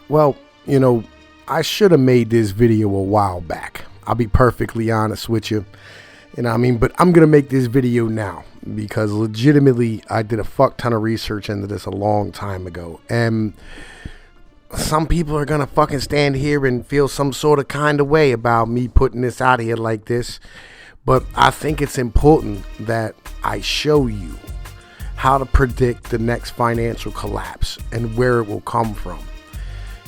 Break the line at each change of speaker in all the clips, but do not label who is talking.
Well, I should have made this video a while back. I'll be perfectly honest with you. But I'm going to make this video now because legitimately I did a fuck ton of research into this a long time ago. And some people are going to fucking stand here and feel some sort of kind of way about me putting this out here like this. But I think it's important that I show you how to predict the next financial collapse and where it will come from.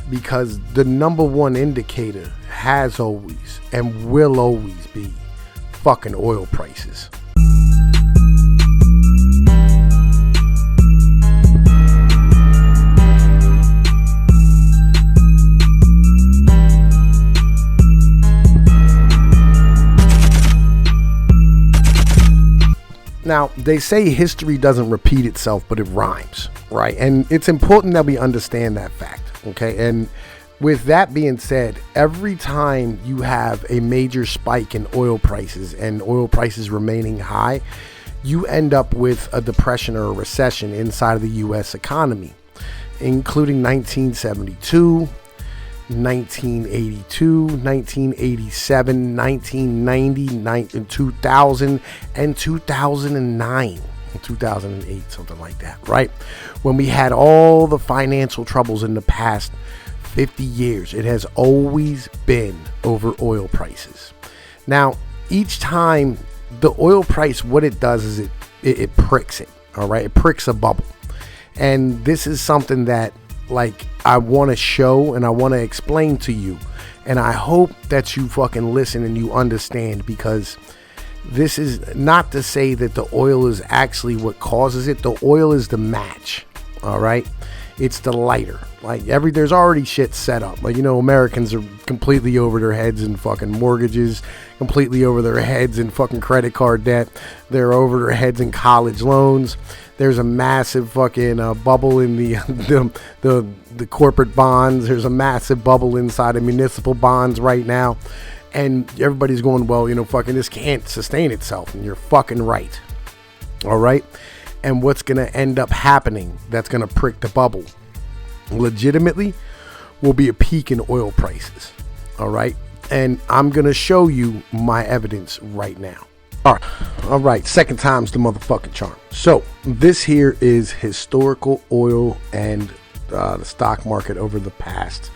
Because the number one indicator has always and will always be fucking oil prices. Now, they say history doesn't repeat itself, but it rhymes, right? And it's important that we understand that fact, okay? And with that being said, every time you have a major spike in oil prices and oil prices remaining high, you end up with a depression or a recession inside of the U.S. economy, including 1972, 1982, 1987, 1990, 2000, and 2009, 2008, something like that, right? When we had all the financial troubles in the past 50 years, it has always been over oil prices. Now, each time the oil price, what it does is it pricks it, all right? It pricks a bubble. And this is something that I want to show and I want to explain to you. And I hope that you fucking listen and you understand, because this is not to say that the oil is actually what causes it. The oil is the match, all right? It's the lighter. There's already shit set up. Americans are completely over their heads in fucking mortgages, completely over their heads in fucking credit card debt. They're over their heads in college loans. There's a massive fucking bubble in the corporate bonds. There's a massive bubble inside of municipal bonds right now. And everybody's going, well, fucking this can't sustain itself. And you're fucking right. All right? And what's going to end up happening that's going to prick the bubble legitimately will be a peak in oil prices. All right? And I'm going to show you my evidence right now. All right. Second time's the motherfucking charm. So this here is historical oil and the stock market over the past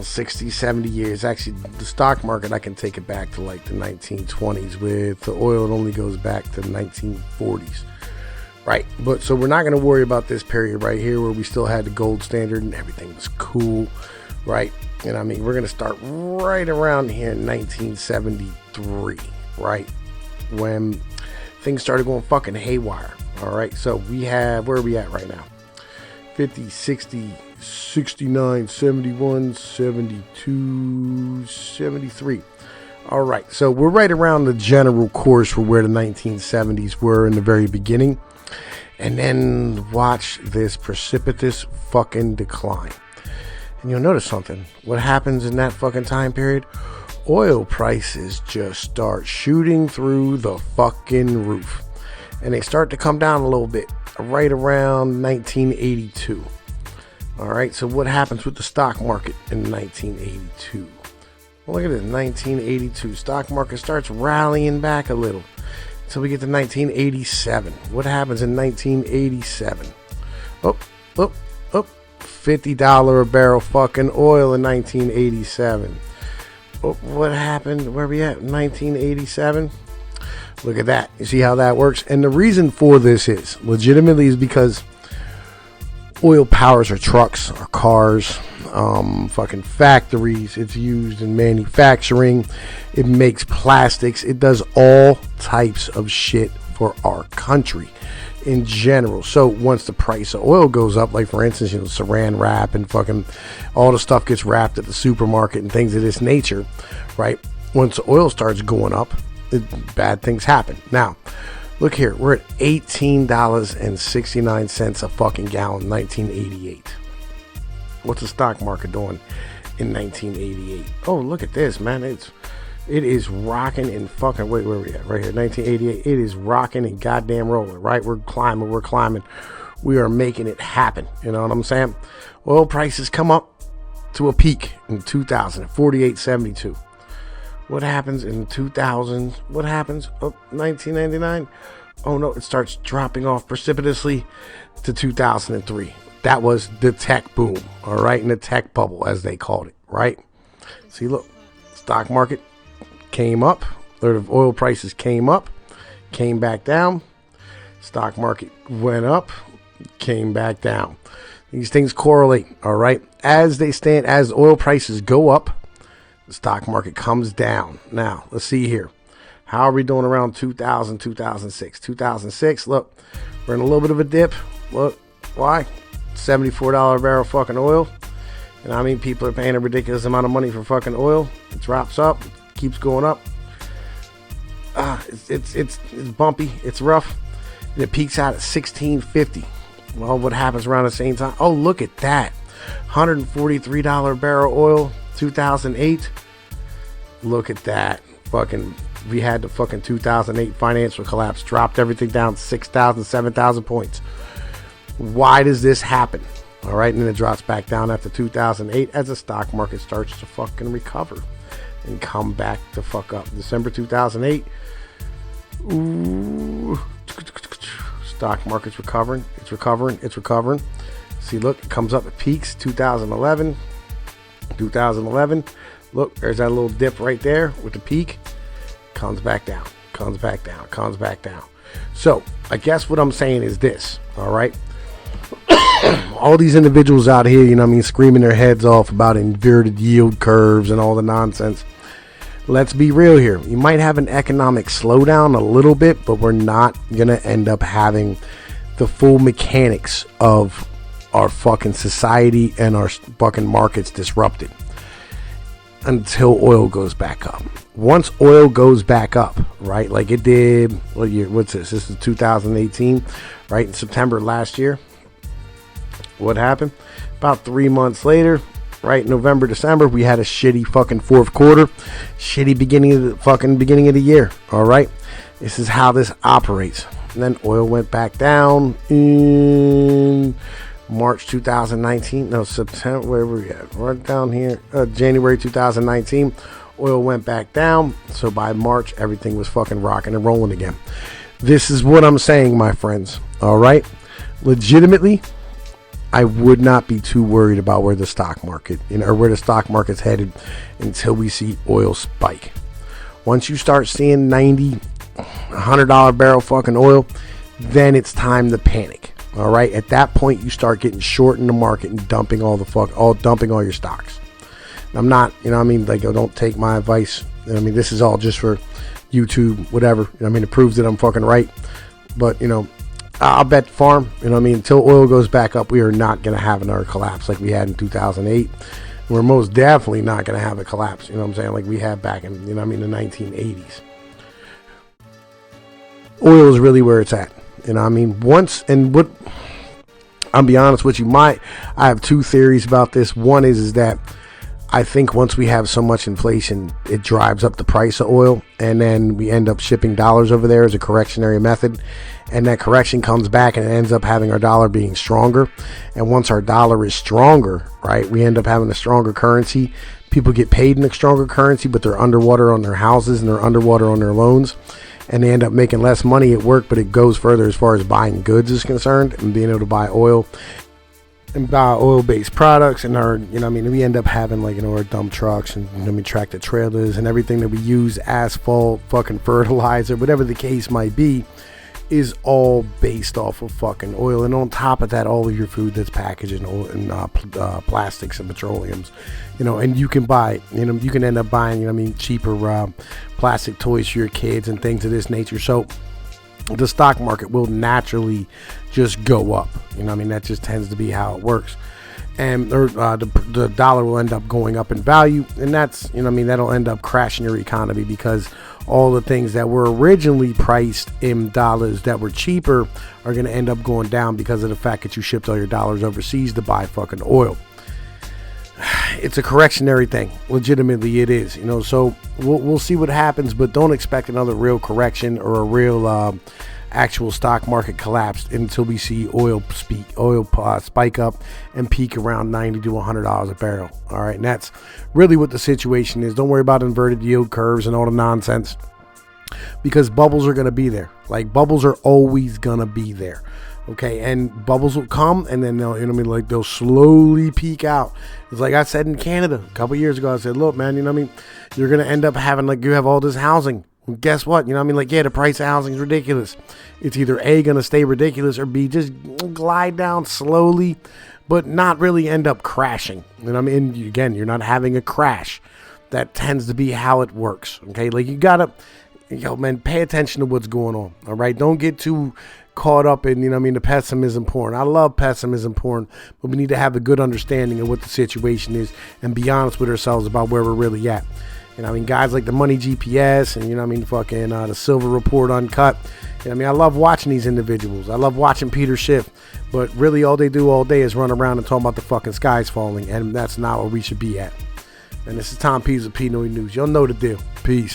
60, 70 years. Actually, the stock market, I can take it back to the 1920s. With the oil, it only goes back to the 1940s. Right. But so we're not going to worry about this period right here where we still had the gold standard and everything was cool. Right. And we're going to start right around here in 1973. Right. When things started going fucking haywire. All right. So we have, where are we at right now? 50, 60, 69, 71, 72, 73. All right. So we're right around the general course for where the 1970s were in the very beginning. And then watch this precipitous fucking decline. And you'll notice something. What happens in that fucking time period? Oil prices just start shooting through the fucking roof. And they start to come down a little bit right around 1982. All right, so what happens with the stock market in 1982? Well, look at this, 1982. Stock market starts rallying back a little. So we get to 1987. What happens in 1987? Oh, $50 a barrel fucking oil in 1987. Oh, what happened? Where are we at? 1987. Look at that. You see how that works? And the reason for this is legitimately is because oil powers our trucks, our cars, fucking factories. It's used in manufacturing. It makes plastics. It does all types of shit for our country in general. So once the price of oil goes up, like for instance, saran wrap and fucking all the stuff gets wrapped at the supermarket and things of this nature, right? Once the oil starts going up, bad things happen. Now, look here, we're at $18.69 a fucking gallon, 1988. What's the stock market doing in 1988? Oh, look at this, man. It is rocking and fucking, wait, where are we at? Right here, 1988. It is rocking and goddamn rolling, right? We're climbing. We are making it happen. You know what I'm saying? Oil prices come up to a peak in 2000 at 48.72. What happens in 2000? What happens? Oh, 1999? Oh no, it starts dropping off precipitously to 2003. That was the tech boom, all right, and the tech bubble, as they called it, right? See, look, stock market came up, or the oil prices came up, came back down. Stock market went up, came back down. These things correlate, all right? As oil prices go up, the stock market comes down. Now, let's see here. How are we doing around 2000, 2006? 2006, look, we're in a little bit of a dip. Look, why? $74 a barrel fucking oil. And I mean, people are paying a ridiculous amount of money for fucking oil. It drops up, keeps going up. It's bumpy, it's rough. And it peaks out at $16.50. Well, what happens around the same time? Oh, look at that. $143 barrel oil, 2008. Look at that. We had the fucking 2008 financial collapse, dropped everything down 6,000, 7,000 points. Why does this happen? All right, and then it drops back down after 2008 as the stock market starts to fucking recover and come back to fuck up. December 2008. Ooh. Stock market's recovering. It's recovering. See, look, it comes up, it peaks 2011. Look, there's that little dip right there with the peak. Comes back down. So, I guess what I'm saying is this, all right? All these individuals out here, you know what I mean, screaming their heads off about inverted yield curves and all the nonsense. Let's be real here. You might have an economic slowdown a little bit, but we're not going to end up having the full mechanics of our fucking society and our fucking markets disrupted until oil goes back up. Once oil goes back up, right, like it did, what year? What's this? This is 2018, right? In September last year. What happened? About 3 months later, right, November, December, we had a shitty fucking fourth quarter, shitty beginning of the year. All right, this is how this operates. And then oil went back down in March 2019. No, September. Where were we at? Right down here. January 2019. Oil went back down. So by March, everything was fucking rocking and rolling again. This is what I'm saying, my friends. All right, legitimately, I would not be too worried about where the stock market, or where the stock market's headed until we see oil spike. Once you start seeing $90, $100 barrel fucking oil, then it's time to panic. All right, at that point, you start getting short in the market and dumping all your stocks. I'm not, you know what I mean, like, don't take my advice. I mean, this is all just for YouTube, whatever. You know I mean, it proves that I'm fucking right. But, you know, I'll bet the farm, you know what I mean, until oil goes back up, we are not going to have another collapse like we had in 2008. We're most definitely not going to have a collapse, you know what I'm saying, like we had back in, you know what I mean, the 1980s. Oil is really where it's at, you know what I mean. I'll be honest with you, I have two theories about this. One is that I think once we have so much inflation, it drives up the price of oil, and then we end up shipping dollars over there as a correctionary method, and that correction comes back and it ends up having our dollar being stronger. And once our dollar is stronger, right, we end up having a stronger currency. People get paid in a stronger currency, but they're underwater on their houses and they're underwater on their loans, and they end up making less money at work, but it goes further as far as buying goods is concerned and being able to buy oil and buy oil-based products. And our, you know, I mean, we end up having, like, you know, our dump trucks and, you know, I mean, tractor trailers and everything that we use, asphalt, fucking fertilizer, whatever the case might be, is all based off of fucking oil. And on top of that, all of your food that's packaged in oil and plastics and petroleums, you know. And you can buy, you know, you can end up buying, you know, I mean, cheaper plastic toys for your kids and things of this nature. So the stock market will naturally just go up, you know, I mean, that just tends to be how it works. And the dollar will end up going up in value, and that's, you know, I mean, that'll end up crashing your economy, because all the things that were originally priced in dollars that were cheaper are going to end up going down because of the fact that you shipped all your dollars overseas to buy fucking oil. It's a correctionary thing. Legitimately, it is, you know. So we'll see what happens, but don't expect another real correction or a real actual stock market collapse until we see oil spike up and peak around $90 to $100 a barrel. All right, and that's really what the situation is. Don't worry about inverted yield curves and all the nonsense, because bubbles are going to be there. Like, bubbles are always going to be there. Okay, and bubbles will come, and then they'll, like, they'll slowly peak out. It's like I said in Canada a couple years ago. I said, look, man, you're gonna end up having, like, you have all this housing. Well, guess what? Like, yeah, the price of housing is ridiculous. It's either A, gonna stay ridiculous, or B, just glide down slowly, but not really end up crashing. Again, you're not having a crash. That tends to be how it works. Okay, like, you gotta, man, pay attention to what's going on. All right, don't get too caught up in, the pessimism porn. I love pessimism porn, but we need to have a good understanding of what the situation is and be honest with ourselves about where we're really at. Guys like the Money GPS and, fucking the Silver Report Uncut. I love watching these individuals. I love watching Peter Schiff, but really all they do all day is run around and talk about the fucking skies falling, and that's not where we should be at. And this is Tom Pease with Pinoy News. Y'all know the deal. Peace.